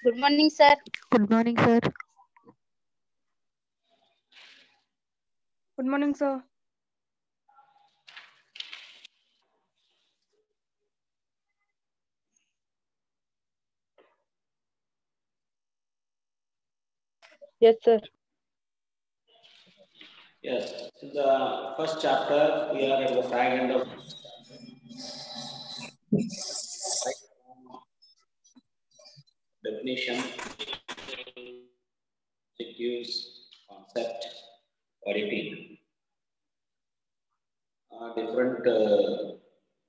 Good morning, sir. Good morning, sir. Good morning, sir. Yes, sir. Yes, in the first chapter, we are at the fag end of definition, objectives, concept, auditing. Different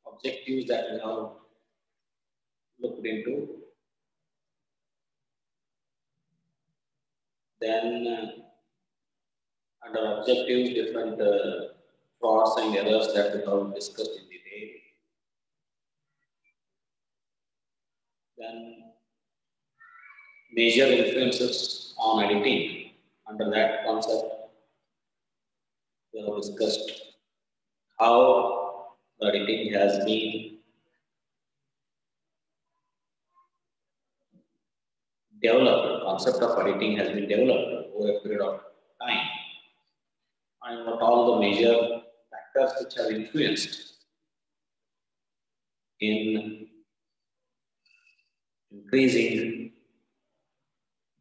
objectives that we have looked into. Then under objectives, different frauds and errors that we have discussed in detail. Then major influences on auditing. Under that concept, we have discussed how the auditing has been developed, the concept of auditing has been developed over a period of time, and what all the major factors which have influenced in increasing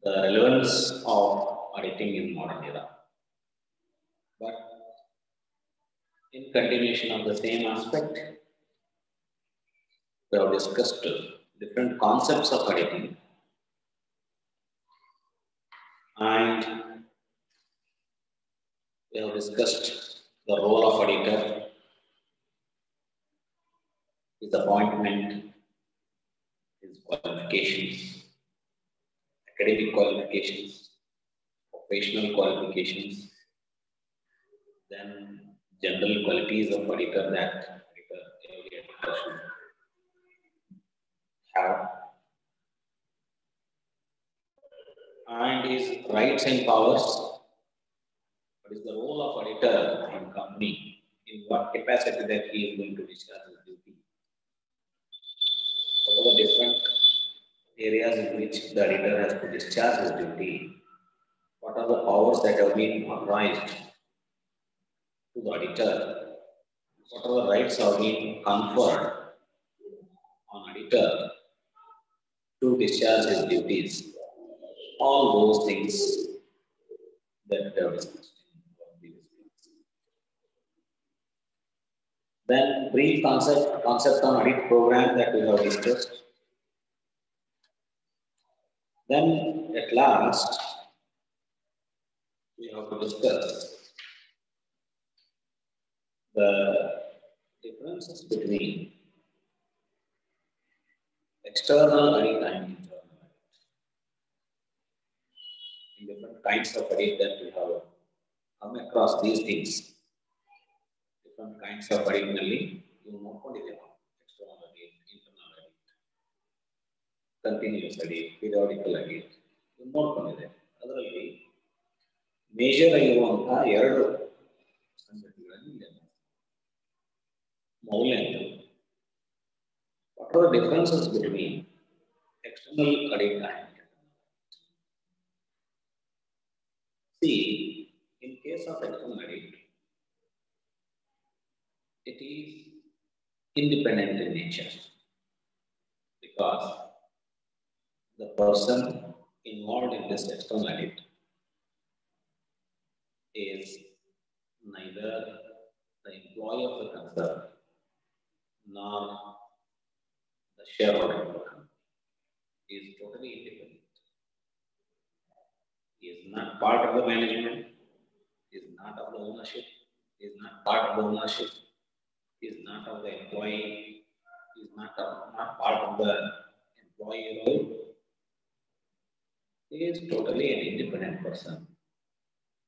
the relevance of auditing in modern era. But in continuation of the same aspect, we have discussed different concepts of auditing, and we have discussed the role of auditor, his appointment, his qualifications, academic qualifications, professional qualifications, then general qualities of auditor that every auditor should have, and his rights and powers. What is the role of auditor in company? In what capacity that he is going to discharge his duty? What are the different areas in which the auditor has to discharge his duty? What are the powers that have been authorized to the auditor? What are the rights have been conferred on auditor to discharge his duties? All those things that we have discussed in previous class. Then brief concept on audit program that we have discussed. Then at last we have to discuss the differences between external audit and internal audit. In different kinds of audit that we have come across these things. Different kinds of audit nalli you ನೋಡ್ಕೊಂಡಿದ್ದೇವೆ. External audit, internal audit, continuous audit, periodical audit you ನೋಡ್ಕೊಂಡಿದ್ದೇವೆ. ಅದರಲ್ಲಿ major ಆಗಿರುವಂತಹ ಎರಡು ಸಂಗತಿಗಳನ್ನು ಇದೆ. ಮೊದಲನೇದು, what are the differences between external audit and internal audit? See, in case of external audit, it is independent in nature because the person involved in this external audit is neither the employee of the concern nor the shareholder of the company. He is totally independent. He is not part of the management. He is not of the ownership. He is not part of the ownership. He is not of the employee. He is not part of the employee role. He is totally an independent person,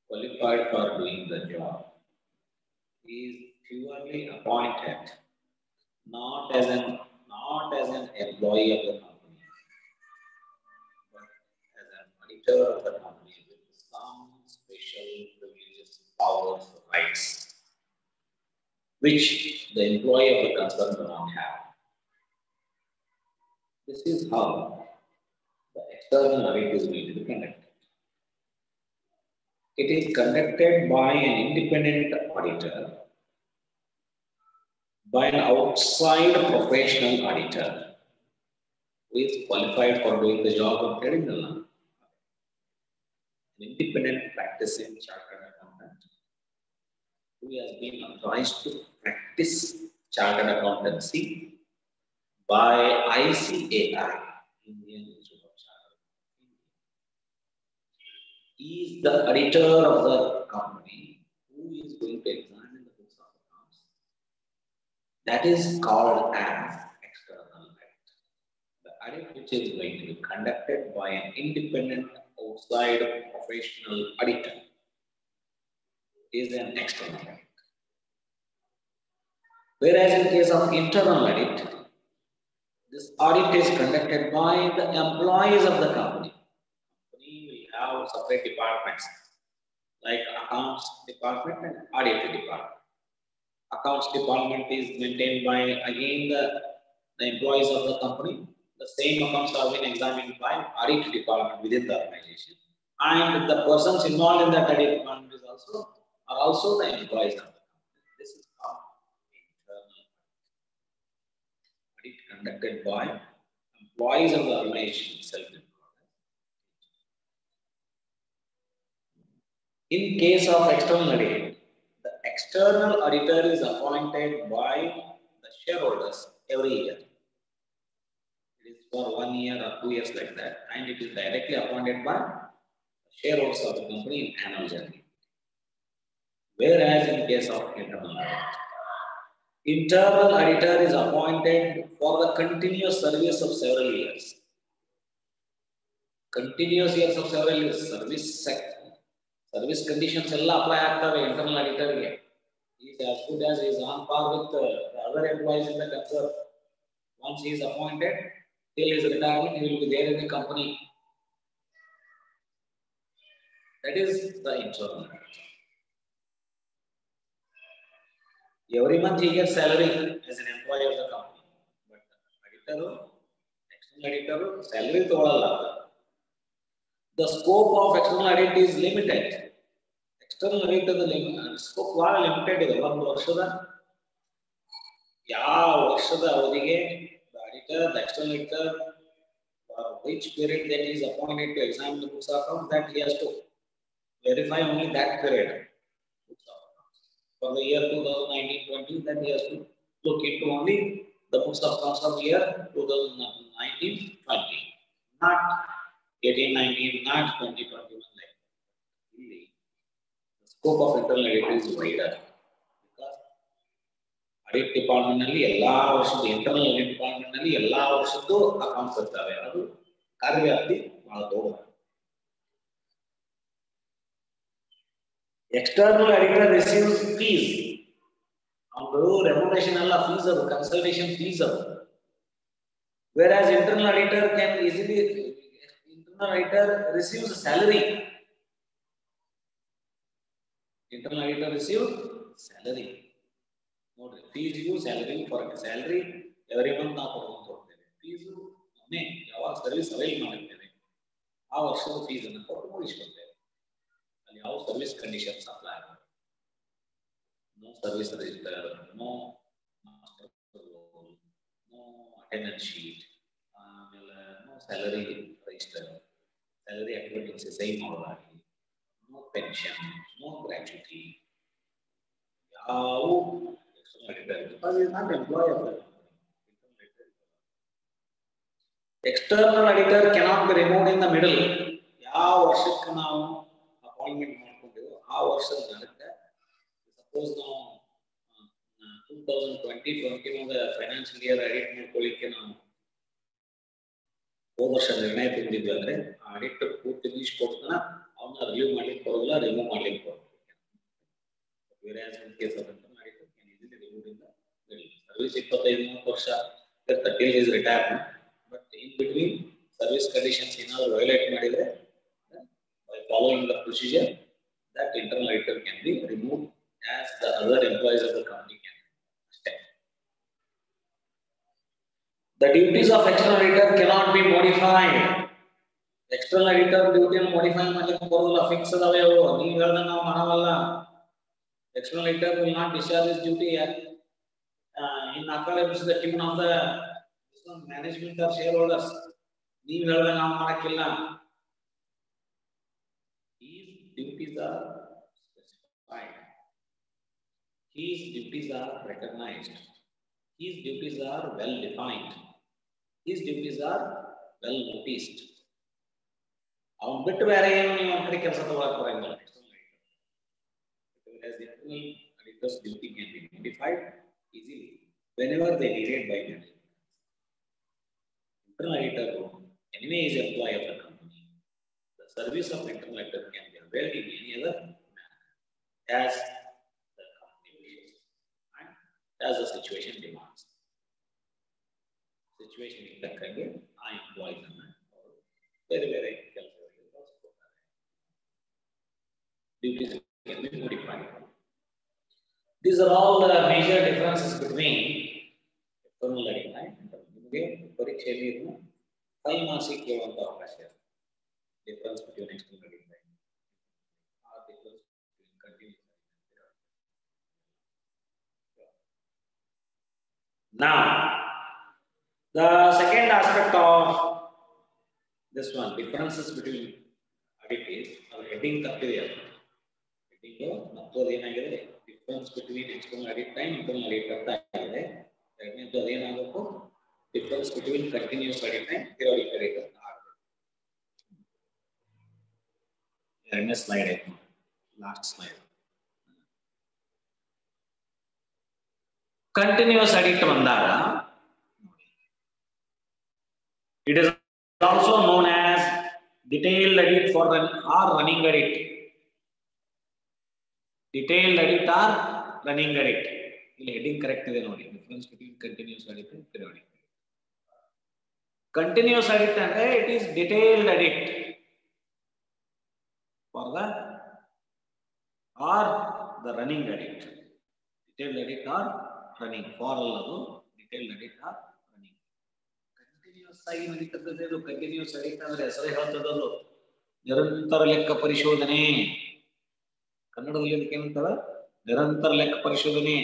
qualified for doing the job. He is purely appointed, not as an employee of the company, but as an auditor of the company with some special privileges, powers, rights, which the employee of the concern do not have. This is how the external audit is going to be conducted. It is conducted by an independent auditor, by an outside professional auditor who is qualified for doing the job of trading the law. An independent practicing chartered accountant who has been authorized to practice chartered accountancy by ICAI, Indian Institute of Chartered Accountants. He is the auditor of the company who is going to examine the books of accounts. That is called as external audit. The audit which is going to be conducted by an independent outside professional auditor is an external audit. Whereas in case of internal audit, this audit is conducted by the employees of the company. Company will have separate departments like accounts department and audit department. Accounts department is maintained by again the employees of the company. The same accounts are being examined by audit department within the organization, and the persons involved in that audit department are also the employees of the company. This is called internal audit conducted by employees of the organization itself. In case of external audit, the external auditor is appointed by the shareholders every year. It is for 1 year or 2 years like that, and it is directly appointed by the shareholders of the company in annual general. Whereas in case of internal auditor is appointed for the continuous service of several years. Continuous years of several years, service conditions all apply after the internal auditor. He is as good as he is on par with the other employees in the concern. Once he is appointed, till his retirement, he will be there in the company. That is the internal auditor. Every month he gets salary as an employee of the company. But external auditor, salary to the scope of external audit is limited. External audit scope was limited is one ವರ್ಷದ ಯಾವ ವರ್ಷದ ಅವಧಿಗೆ the external auditor for which period that he is appointed to examine the books of accounts, that he has to verify only that period. For the year 2019-20, that he has to look into only the books of accounts of the year 2019-20, not 18-19, not 20-21. Really, the scope of internal audit is wider because audit department ನಲ್ಲಿ ಎಲ್ಲಾ ವರ್ಷದ internal audit department ನಲ್ಲಿ ಎಲ್ಲಾ ವರ್ಷದ್ದು accounts ಇರ್ತವೆ. ಅದು ಕಾರ್ಯವ್ಯಾಪ್ತಿ ಬಹಳ ದೊಡ್ಡದು. External auditor receives fees. Our remuneration alla fees are consultation fees are. Whereas internal auditor can easily receives salary. Internal auditor receives salary. Fees you salary for salary every month ನಾವು ಕೊಡ್ಕೊಂಡು ಹೋಗ್ತೇವೆ. Fees ಒಮ್ಮೆ ಯಾವಾಗ service avail ಮಾಡುತ್ತೇವೆ ಆ ವರ್ಷದ fees ಅನ್ನು ಕೊಟ್ಟು ಮುಗಿಸ್ಕೊಳ್ತೇವೆ. ಅಲ್ಲಿ ಯಾವ ಸರ್ವಿಸ್ ಕಂಡೀಷನ್ಸ್ ಅಪ್ಲೈ ಆಗಲ್ಲ. No service register, no master roll, no attendance sheet, no salary register, salary activities same ಮಾಡಲಾಗಿ, no pension, no gratuity. ಯಾವ external auditor is not employee of the company. External auditor cannot be removed in the middle. ಯಾವ ವರ್ಷಕ್ಕೆ ನಾವು appointment ಮಾಡ್ಕೊಂಡಿರೋ ಆ ವರ್ಷದ ನಂತರ suppose now 2020-21 financial year audit ಮಾಡ್ಕೊಳ್ಳಿಕ್ಕೆ ನಾವು ಹೋದ ವರ್ಷ ನಿರ್ಣಯ ತಗೊಂಡಿದ್ವಿ ಅಂದ್ರೆ ಆಡಿಟ್ ಪೂರ್ತಿ ಲಿಸ್ಟ್ ಕೊಡ್ತಾನ ಅವನ್ನ ರಿವ್ಯೂ ಮಾಡ್ಲಿಕ್ಕೆ ಬರೋದಿಲ್ಲ, ರಿಮೂವ್ ಮಾಡ್ಲಿಕ್ಕೆ ಬರೋದಿಲ್ಲ. Whereas in case of internal auditor can easily remove in the middle. Service 25-30 ವರ್ಷ till his retirement, but in between service conditions ಏನಾದರೂ violate ಮಾಡಿದ್ರೆ by following the procedure that internal auditor can be removed as the other employees of the company can stay. The duties of external auditor cannot be modified External editor duty and modify ಮಾಡ್ಲಿಕ್ಕೆ ಬರೋಲ್ಲ, fix ಅದಾವೆ ಅವು. ನೀವು ಹೇಳ್ದಂಗೆ ನಾವು ಮಾಡವಲ್ಲ. External editor will not discharge his duty in accordance with the tune of the management or shareholders. ನೀವು ಹೇಳ್ದಂಗೆ ನಾವು ಮಾಡಕ್ಕಿಲ್ಲ. His duties are specified. His duties are recognized. His duties are well defined. His duties are well noticed. ಅವನು ಬಿಟ್ಟು ಬೇರೆ ಏನು ನೀವು ಒಂದು ಕಡೆ ಕೆಲಸ ತಗೊಳಕ್ ಬರಂಗಿಲ್ಲ. Whereas the internal editor's duty can be modified easily whenever they needed by management. Internal editor anyway is employee of the company. The service of internal editor can be availed in any other manner as the company wishes and as the situation demands. Situation ಇದ್ದಕ್ಕಾಗಿ ಆ employees ಅನ್ನು ಬೇರೆ ಬೇರೆ ಕೆಲಸಗಳಿಗೆ ಬಳಸ್ಕೊಳ್ತಾರೆ. Duties can be modified. These are all the major differences between external editing and internal. ನಿಮಗೆ ಪರೀಕ್ಷೆಯಲ್ಲಿ ಇದನ್ನು 5 marks ಕೇಳುವಂತ ಅವಕಾಶ ಇದೆ. Difference between external editing or difference between continuous editing. Now, the second aspect of this one, differences between additives, or heading ತಪ್ಪಿದೆಯಲ್ಲ. Heading ಮತ್ತೊಂದು ಏನಾಗಿದೆ, difference between external editor and internal editor ಅಂತ ಆಗಿದೆ. ಎರಡನೇದು ಅದೇನಾಗಬೇಕು, difference between continuous editor and periodic editor ಅಂತ ಆಗಬೇಕು. ಎರಡನೇ slide ಆಯ್ತು, last slide. Continuous edit ಬಂದಾಗ it is also known as detailed edit for or running edit. Detailed edit or running edit. ಇಲ್ಲಿ heading correct ಇದೆ ನೋಡಿ. Difference between continuous edit and periodic edit. Continuous edit ಅಂದ್ರೆ it is detailed edit for the or the running edit. Detailed edit or running for alladu detailed edit or running. Continuous ಆಗಿ ನಡೀತದೆ. Continuous edit ಅಂದ್ರೆ ಹೆಸರೇ ಹೇಳ್ತದದು ನಿರಂತರ ಲೆಕ್ಕ ಪರಿಶೋಧನೆ. ಕನ್ನಡದಲ್ಲಿ ಇದಕ್ಕೆ ಏನಂತಾರೆ, ನಿರಂತರ ಲೆಕ್ಕ ಪರಿಶೋಧನೆ.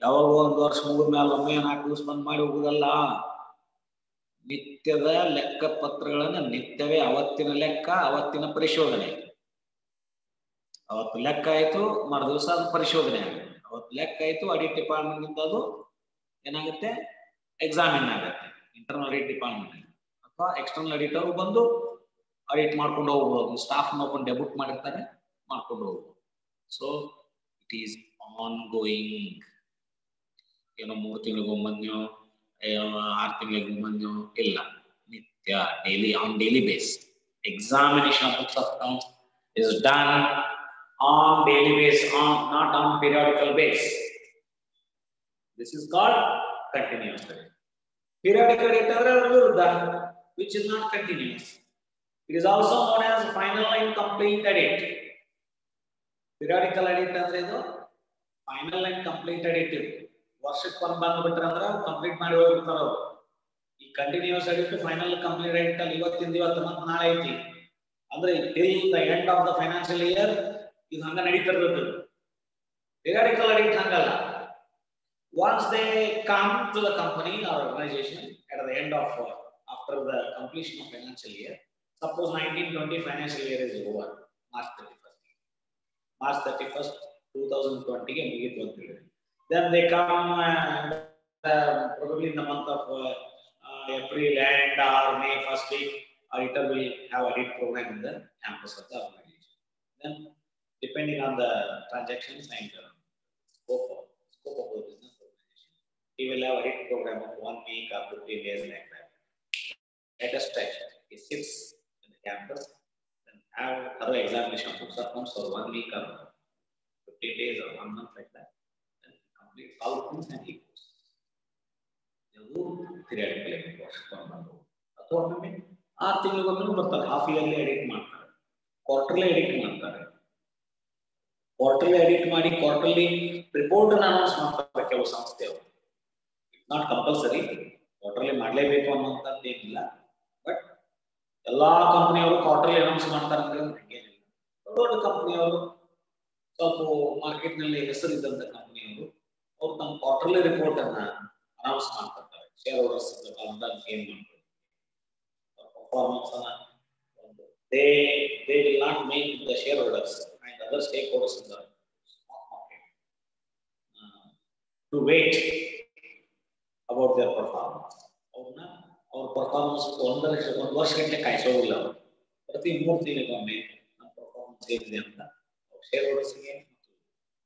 ಯಾವಾಗ ಒಂದು ವರ್ಷ ಮುಗಿದ ಮೇಲೆ ಒಮ್ಮೆ 4 ದಿವಸ ಬಂದ್ ಮಾಡಿ ಹೋಗುದಲ್ಲ. ನಿತ್ಯದ ಲೆಕ್ಕ ಪತ್ರಗಳನ್ನ ನಿತ್ಯವೇ ಅವತ್ತಿನ ಲೆಕ್ಕ, ಅವತ್ತಿನ ಪರಿಶೋಧನೆ. ಅವತ್ತು ಲೆಕ್ಕ ಆಯ್ತು, ಮರು ದಿವಸ ಅದು ಪರಿಶೋಧನೆ ಆಗುತ್ತೆ. ಅವತ್ತು ಲೆಕ್ಕ ಆಯ್ತು, ಆಡಿಟ್ ಡಿಪಾರ್ಟ್ಮೆಂಟ್ ಇಂದ ಅದು ಏನಾಗುತ್ತೆ, ಎಕ್ಸಾಮಿನ್ ಆಗುತ್ತೆ ಇಂಟರ್ನಲ್ ಆಡಿಟ್ ಡಿಪಾರ್ಟ್ಮೆಂಟ್ ಅಥವಾ ಎಕ್ಸ್ಟರ್ನಲ್ ಆಡಿಟರ್ ಬಂದು ಆಡಿಟ್ ಮಾಡ್ಕೊಂಡು ಹೋಗ್ಬೋದು. ಸ್ಟಾಫ್ ನೋಡ್ಕೊಂಡು ಡೆಬ್ಯೂಟ್ ಮಾಡಿರ್ತಾರೆ, ಮಾಡ್ಕೊಂಡು ಹೋಗ್ಬೋದು. So it is on going. ಏನೋ 3 ತಿಂಗಳಿಗೊಮ್ಮನ್ಯೋ 6 ತಿಂಗಳಿಗೊಮ್ಮನ್ಯೋ ಇಲ್ಲ, ನಿತ್ಯ daily on daily base. Examination of books of accounts is done on daily basis, not on periodical basis. This is called continuous edit. Periodical edit andre viruddha, which is not continuous. It is also known as final and complete edit. Periodical edit andre idu final and complete edit. ವರ್ಷಕ್ಕೆ ಒಂದು ಬಂದ್ಬಿಟ್ರೆ ಅಂದ್ರೆ complete ಮಾಡಿ ಹೋಗ್ಬಿಡ್ತಾರ ಅವರು. ಈ continuous edit final complete edit ಅಲ್ಲಿ ಇವತ್ತಿಂದ ಇವತ್ತು ಮತ್ತೆ ನಾಳೆ ಐತಿ ಅಂದ್ರೆ till the end of the financial year ಇದು ಹಂಗ ನಡೀತಿರ್ತದೆ. Periodical edit ಹಂಗಲ್ಲ. Once they come to the company or organization at the end of after the completion of financial year, suppose 1920 financial year is over, March 31st 2020 ಗೆ ಮುಗಿತು ಅಂತ ಹೇಳಿ, then they come probably in the month of April and or May first week, auditor will have audit program in the campus of the organization. Then depending on the transactions and scope of the business organization, he will have audit program of 1 week or 15 days like that. At a stretch, he sits in the campus and have other examination of books accounts for 1 week or 15 days or 1 month like that. Then complete all things and he goes. You theoretically ಅಥವಾ ಒಮ್ಮೆ 6 ತಿಂಗಳಿಗೊಮ್ಮೆ ಬರ್ತಾರೆ, half yearly edit ಮಾಡ್ತಾರೆ, quarterly edit ಮಾಡ್ತಾರೆ. Quarterly edit ಮಾಡಿ quarterly report ಅನ್ನು announce ಮಾಡ್ತಾರೆ ಕೆಲವು ಸಂಸ್ಥೆಯವರು. ಇಟ್ಸ್ ನಾಟ್ ಕಂಪಲ್ಸರಿ ಕ್ವಾರ್ಟರ್ಲಿ ಮಾಡಲೇಬೇಕು ಅನ್ನುವಂಥದ್ದು ಏನಿಲ್ಲ, ಬಟ್ ಎಲ್ಲಾ ಕಂಪನಿಯವರು ಕ್ವಾರ್ಟರ್ಲಿ ಅನೌನ್ಸ್ ಮಾಡ್ತಾರೆ ಅಂದ್ರೆ ಹಂಗೇನಿಲ್ಲ. ದೊಡ್ಡ ಕಂಪನಿಯವರು ಸ್ವಲ್ಪ ಮಾರ್ಕೆಟ್ ನಲ್ಲಿ ಹೆಸರಿದ್ದಂತ ಕಂಪನಿಯವರು ಅವರು ತಮ್ಮ ಕ್ವಾರ್ಟರ್ಲಿ ರಿಪೋರ್ಟ್ ಅನ್ನ ಅನೌನ್ಸ್ ಮಾಡ್ತಾರೆ. ಶೇರ್ ಹೋಲ್ಡರ್ಸ್ ಗೇನ್ ಮಾಡ್ತಾರೆ. ಪರ್ಫಾರ್ಮೆನ್ಸ್ ಅನ್ನ they will not make the shareholders and other stakeholders in the stock market to wait about their performance. Our performance ಒಂದು ವರ್ಷ ಗಂಟೆ ಕಾಯಿಸೋದಿಲ್ಲ. ಪ್ರತಿ 3 ತಿಂಗಳಿಗೊಮ್ಮೆ ನಮ್ಮ ಪರ್ಫಾರ್ಮೆನ್ಸ್ ಹೇಗಿದೆ ಅಂತ ಶೇರ್ ಹೋಲ್ಡರ್ಸ್ಗೆ ಮತ್ತು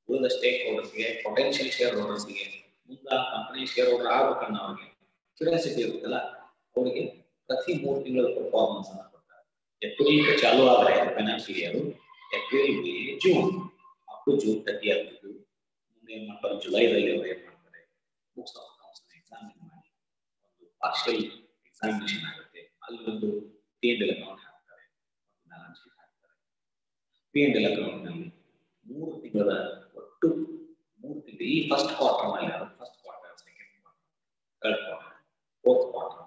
ಉಳಿದ ಸ್ಟೇಕ್ ಹೋಲ್ಡರ್ಸ್ಗೆ ಪೊಟೆನ್ಷಿಯಲ್ ಶೇರ್ ಹೋಲ್ಡರ್ಸ್ಗೆ ಮುಂದೆ ಕಂಪನಿ ಶೇರ್ ಹೋಲ್ಡರ್ ಆಗಬೇಕನ್ನೋ ಅವ್ರಿಗೆ ಕ್ಯೂರಿಯಾಸಿಟಿ ಇರುತ್ತಲ್ಲ ಅವರಿಗೆ ಪ್ರತಿ 3 ತಿಂಗಳ ಪರ್ಫಾರ್ಮೆನ್ಸ್ ಅನ್ನ ಕೊಡ್ತಾರೆ. ಏಪ್ರಿಲ್ ಚಾಲು ಆದರೆ financial year April May June up to June 30 ಆಗ್ತಿದ್ದು ಮುಂದೆ ಏನು ಮಾಡ್ತಾರೆ ಜುಲೈದಲ್ಲಿ ಅವರು ಏನು ಮಾಡ್ತಾರೆ ಬುಕ್ಸ್ ಆಫ್ ಅಕೌಂಟ್ಸ್ ಎಕ್ಸಾಮಿನ್ ಮಾಡಿ ಒಂದು ಪಾರ್ಷಿಯಲ್ ಎಕ್ಸಾಮಿನೇಷನ್ ಆಗುತ್ತೆ. ಅಲ್ಲಿ ಒಂದು P&L ಅಕೌಂಟ್ ಹಾಕ್ತಾರೆ, ಬ್ಯಾಲೆನ್ಸ್ ಶೀಟ್ ಹಾಕ್ತಾರೆ. P&L ಅಕೌಂಟ್ ನಲ್ಲಿ 3 ತಿಂಗಳ ಒಟ್ಟು 3 ತಿಂಗಳು ಈ ಫಸ್ಟ್ ಕ್ವಾರ್ಟರ್ ನಲ್ಲಿ first quarter, second quarter, third quarter, fourth quarter,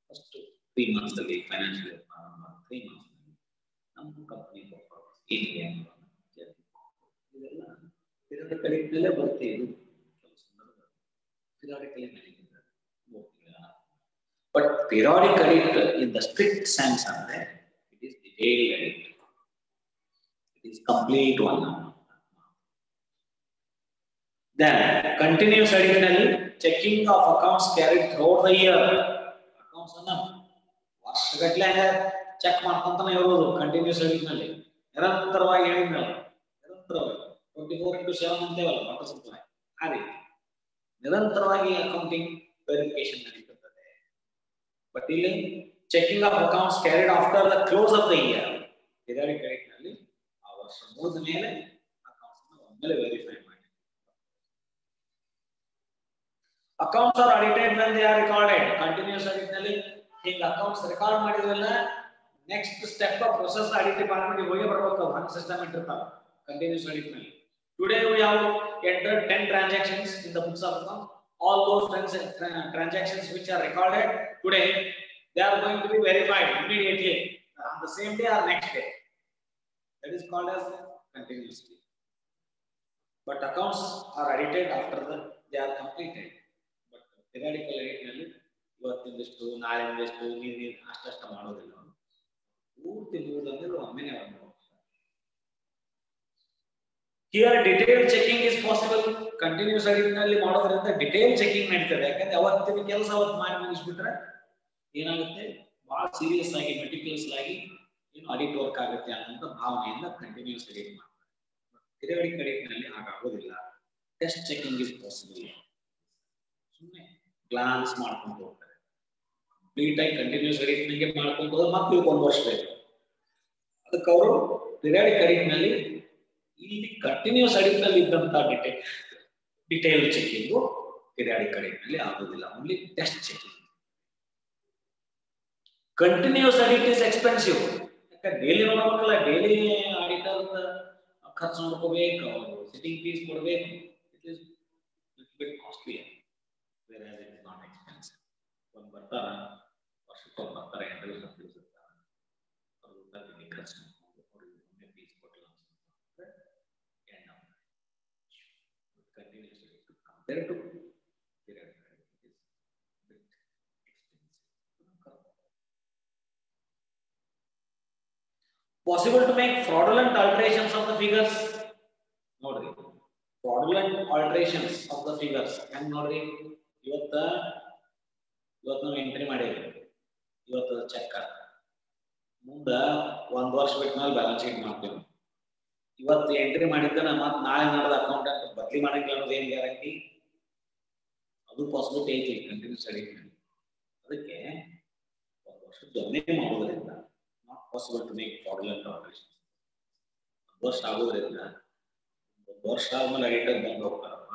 first 3 months ಅಲ್ಲಿ ಫೈನಾನ್ಷಿಯಲ್ 3 ಮಂತ್ಸ್ ನಲ್ಲಿ ನಮ್ಮ ಕಂಪನಿ ಪರ್ಫಾರ್ಮೆನ್ಸ್ ಏನಿದೆ ಅನ್ನೋದನ್ನ ಇದೆಲ್ಲ ಪಿರಿಯಾಡಿಕಲಿ ಬರುತ್ತೆ. ಇದು ಕೆಲವು ಸಂದರ್ಭ ಪಿರಿಯಾಡಿಕಲಿ ನಡೀತದೆ. But periodic audit in the strict sense ಅಂದ್ರೆ it is detailed audit. It is complete one. Then continuous audit ನಲ್ಲಿ checking of accounts carried throughout the year. Accounts ಅನ್ನ ವರ್ಷಗಟ್ಟಲೆ ಚೆಕ್ ಮಾಡ್ಕೊಂತಾನೆ ಇರೋದು ಕಂಟಿನ್ಯೂಸ್ audit ನಲ್ಲಿ ನಿರಂತರವಾಗಿ ಹೇಳಿದ್ನಲ್ಲ, ನಿರಂತರವಾಗಿ 24/7 ಅಂತೇವಲ್ಲ ವಾಟರ್ ಸಪ್ಲೈ ಆ ರೀತಿ ನಿರಂತರವಾಗಿ ಅಕೌಂಟಿಂಗ್ ವೆರಿಫಿಕೇಶನ್ ನಡೀತದೆ. But ಇಲ್ಲಿ checking of accounts carried after the close of the year periodic audit ನಲ್ಲಿ ಆ ವರ್ಷ ಮುಗಿದ ಮೇಲೆ ಅಕೌಂಟ್ಸ್ ಅನ್ನು ಒಮ್ಮೆಲೆ ವೆರಿಫೈ ಮಾಡಿ. Accounts are audited when they are recorded. Continuous audit ನಲ್ಲಿ ಹಿಂಗ ಅಕೌಂಟ್ಸ್ ರೆಕಾರ್ಡ್ ಮಾಡಿದ್ರಲ್ಲ next step of process audit department ಗೆ ಹೋಗಿ ಬರಬೇಕು. ಒಂದು ಸಿಸ್ಟಮ್ ಇಟ್ಟಿರ್ತಾರೆ ಕಂಟಿನ್ಯೂಸ್ audit ನಲ್ಲಿ. Today we have entered 10 transactions in the books of accounts. All those transactions which are recorded today, they are going to be verified immediately on the same day or next day. That is called as continuously. But accounts are audited after they are completed. But periodical audit ನಲ್ಲಿ ಇವತ್ತಿನಷ್ಟು ನಾಳೆಯಿಂದಷ್ಟು ನೀನು ಅಷ್ಟಷ್ಟು ಮಾಡೋದಿಲ್ಲ. ಪೂರ್ತಿ ಮುಗಿದಂದ್ರೆ ಒಮ್ಮೆನೇ ಮಾಡ್ಬೋದು. Here detailed checking is possible. Continuous audit ನಲ್ಲಿ ಮಾಡೋದ್ರಿಂದ detail checking ನಡೀತದೆ. ಯಾಕಂದ್ರೆ ಅವತ್ತಿನ ಕೆಲಸ ಅವತ್ತು ಮಾಡಿ ಮುಗಿಸ್ಬಿಟ್ರೆ ಏನಾಗುತ್ತೆ, ಬಹಳ ಸೀರಿಯಸ್ ಆಗಿ ಮೆಟಿಕ್ಯುಲಸ್ ಆಗಿ ಏನು ಆಡಿಟ್ ವರ್ಕ್ ಆಗುತ್ತೆ ಅನ್ನೋ ಭಾವನೆಯಿಂದ ಕಂಟಿನ್ಯೂಸ್ ಆಡಿಟ್ ಮಾಡ್ತಾರೆ. ಪಿರಿಯಾಡಿಕ್ ಆಡಿಟ್ ನಲ್ಲಿ ಹಾಗಾಗೋದಿಲ್ಲ. Test checking is possible. ಸುಮ್ಮನೆ ಗ್ಲಾನ್ಸ್ ಮಾಡ್ಕೊಂಡು ಹೋಗ್ತಾರೆ. ಕಂಪ್ಲೀಟ್ ಆಗಿ ಕಂಟಿನ್ಯೂಸ್ ಆಡಿಟ್ ನಲ್ಲಿ ಮಾಡ್ಕೊಂಡು ಹೋದ್ರೆ ಮತ್ತೆ 1 ವರ್ಷ ಬೇಕು. ಅದಕ್ಕೆ ಅವರು ಪಿರಿಯಾಡಿಕ್ ಆಡಿಟ್ ನಲ್ಲಿ ಇಲ್ಲಿ ಕಂಟಿನ್ಯೂಸ್ ಆಡಿಟ್ ನಲ್ಲಿ ಇದ್ದಂತ ಡಿಟೇಲ್ ಚೆಕಿಂಗ್ ಪಿರಿಯಾಡಿಕ್ ಆಡಿಟ್ ನಲ್ಲಿ ಆಗೋದಿಲ್ಲ. Only test checking. Continuous audit is expensive. ಯಾಕಂದ್ರೆ ಡೈಲಿ ನೋಡಬೇಕಲ್ಲ, ಡೈಲಿ ಆಡಿಟರ್ ಖರ್ಚು ನೋಡ್ಕೋಬೇಕು, ಸಿಟಿಂಗ್ ಫೀಸ್ ಕೊಡಬೇಕು. It is bit costly. whereas it is not expensive. ಒಂದು ಬರ್ತಾರ ವರ್ಷಕ್ಕೊಮ್ಮೆ ಬರ್ತಾರೆ, ಎಂಟ್ರಿ ಇರ್ತಾರೆ, ಅವರು ಖರ್ಚು ಮಾಡ್ಕೊಂಡು ಅವ್ರಿಗೆ ಫೀಸ್ ಕೊಟ್ಟಿಲ್ಲ ಅನ್ಸುತ್ತೆ. Continuously compared to periodic audit is bit expensive. Possible to make fraudulent alterations of the figures. Nodri, fraudulent alterations of the figures. And nodri, ಇವತ್ತು ನಾವು ಎಂಟ್ರಿ ಮಾಡಿದ್ವಿ, ಇವತ್ತು ಚೆಕ್ ಮುಂದೆ 1 ವರ್ಷ ಬಿಟ್ಟ ಮೇಲೆ ಬ್ಯಾಲೆನ್ಸ್ ಶೀಟ್ ಮಾಡ್ತೀವಿ. ಇವತ್ತು ಎಂಟ್ರಿ ಮಾಡಿದ್ದನ್ನ ಮತ್ತೆ ನಾಳೆ ನಾಡ್ದ ಅಕೌಂಟೆಂಟ್ ಬದಲಿ ಮಾಡಂಗಿಲ್ಲ ಅನ್ನೋದು ಏನ್ ಗ್ಯಾರಂಟಿ? ಅದು ಪಾಸಿಬಿಲಿಟಿ ಐತಿ ಕಂಟಿನ್ಯೂಸ್ ಆಡಿಟ್ ನಲ್ಲಿ. ಅದಕ್ಕೆ 1 ವರ್ಷದೊಮ್ಮೆ ಮಾಡೋದ್ರಿಂದ not possible to make fraudulent operations. 1 ವರ್ಷ ಆಗೋದ್ರಿಂದ 1 ವರ್ಷ ಆದ್ಮೇಲೆ ಆಡಿಟರ್ ಬಂದು ಹೋಗ್ತಾರಪ್ಪ,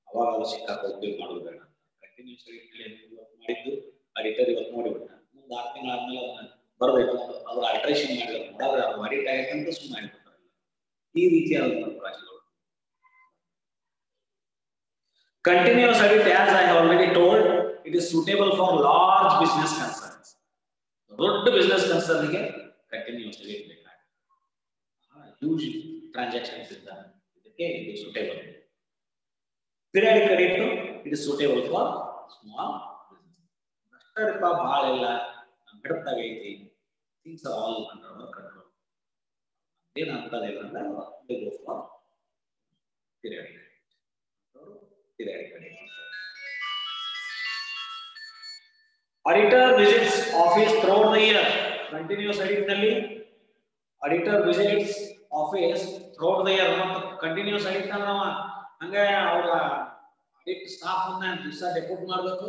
ಅವಾಗ ಅದು ಸಿಕ್ಕಾಕೋಗಿ ಮಾಡೋದು ಬೇಡ. ಕಂಟಿನ್ಯೂಸ್ ಆಡಿಟ್ ನಲ್ಲಿ ಇವತ್ತು ಮಾಡಿದ್ದು ಆಡಿಟರ್ ಇವತ್ತು ನೋಡಿಬಿಟ್ಟ, ಮುಂದೆ 6 ತಿಂಗಳು ಆದ್ಮೇಲೆ ಅದನ್ನ ಬರಬೇಕು, ಅವ್ರು ಆಲ್ಟ್ರೇಷನ್ ಮಾಡಿದ್ರೆ ನೋಡಾದ್ರೆ ಅದು ಆಡಿಟ್ ಆಗೈತೆ ಅಂತ ಸುಮ್ಮನೆ ಆಗ್ಬಿಡ್ತಾರೆ. ಈ ರೀತಿಯಾದ ಅವಕಾಶಗಳು. Continuous audit, as I have already told, it is suitable for large business concerns. ದೊಡ್ಡ ಬಿಸ್ನೆಸ್ ಕನ್ಸರ್ನ್ಗೆ ಕಂಟಿನ್ಯೂಸ್ಲಿ ಇರಬೇಕಾಗುತ್ತೆ. ಹ್ಯೂಜ್ ಟ್ರಾನ್ಸಾಕ್ಷನ್ಸ್ ಇದ್ದ ಇದಕ್ಕೆ ಇದು suitable. Periodic credit it is suitable for small business. ನಷ್ಟರಿಪ ಭಾಳ ಇಲ್ಲ, ಬಿಡುತ್ತಾಗೈತಿ, things are all under our control. ಏನು ಅಂತದಿಲ್ಲ ಅಂದ್ರೆ go for periodic credit. Auditor visits office throughout the year. Continuous audit ನಲ್ಲಿ auditor visits office throughout the year. Continuous audit ಅಂದ್ರೆ ಹಂಗೆ ಅವರ audit ಸ್ಟಾಫ್ ಅನ್ನ ದಿವಸ ಡೆಪ್ಯೂಟ್ ಮಾಡಬೇಕು.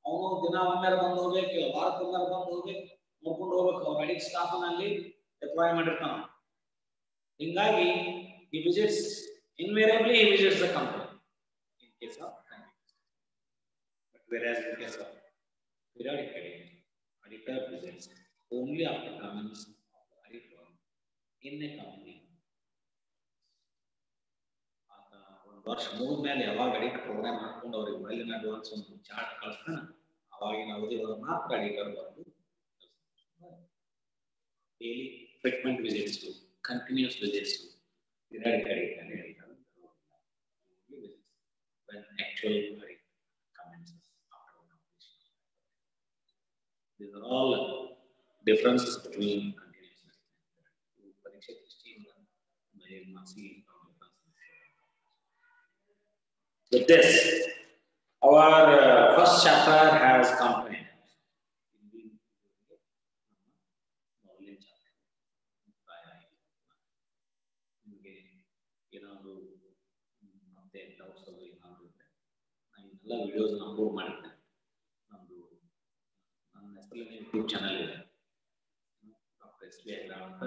ಅವನು ದಿನ ಒಮ್ಮೆ ಬಂದು ಹೋಗ್ಬೇಕು, ವಾರಕ್ಕೊಮ್ಮೆ ಬಂದು ಹೋಗ್ಬೇಕು, ನೋಡ್ಕೊಂಡು ಹೋಗ್ಬೇಕು. ಅವ್ರ audit ಸ್ಟಾಫ್ ಅನ್ನ ಅಲ್ಲಿ ಡಿಪ್ಲಾಯ್ ಮಾಡಿರ್ತಾನ. ಹಿಂಗಾಗಿ he visits invariably he visits the company in case of continuous. But whereas in case of periodic credit, auditor visits only after comments of the audit firm in a company. ಒಂದು ವರ್ಷ ಮುಗಿದ ಮೇಲೆ ಯಾವಾಗ ಅಡಿಟ್ program ಮಾಡ್ಕೊಂಡು ಅವ್ರಿಗೆ ಮೊಬೈಲಿನ advance ಒಂದು chart ಕಳಿಸ್ತಾನೆ, ಅವಾಗಿನ ಅವಧಿಗಳು ಮಾತ್ರ ಅಡಿಟರ್ ಬಂದು daily frequent visits, continuous visits, periodic credit and auditor when actual audit commences after completion. These are all differences between continuous and Pariksha 16 may not see differences. With this, our first chapter has completed. ಏನಾದರೂ ಮತ್ತೆ doubts ಅದು ಏನಾದರೂ ಇದ್ದರೆ ನಾನು ಎಲ್ಲ ವಿಡಿಯೋಸ್ನ upload ಮಾಡಿದ್ದೆ. ನನ್ನ ಹೆಸರಲ್ಲಿ ಯೂಟ್ಯೂಬ್ ಚಾನಲ್ ಇದೆ, ಡಾಕ್ಟರ್ ಎಸ್ ವಿ ಅಗ್ರಾವ್ ಅಂತ.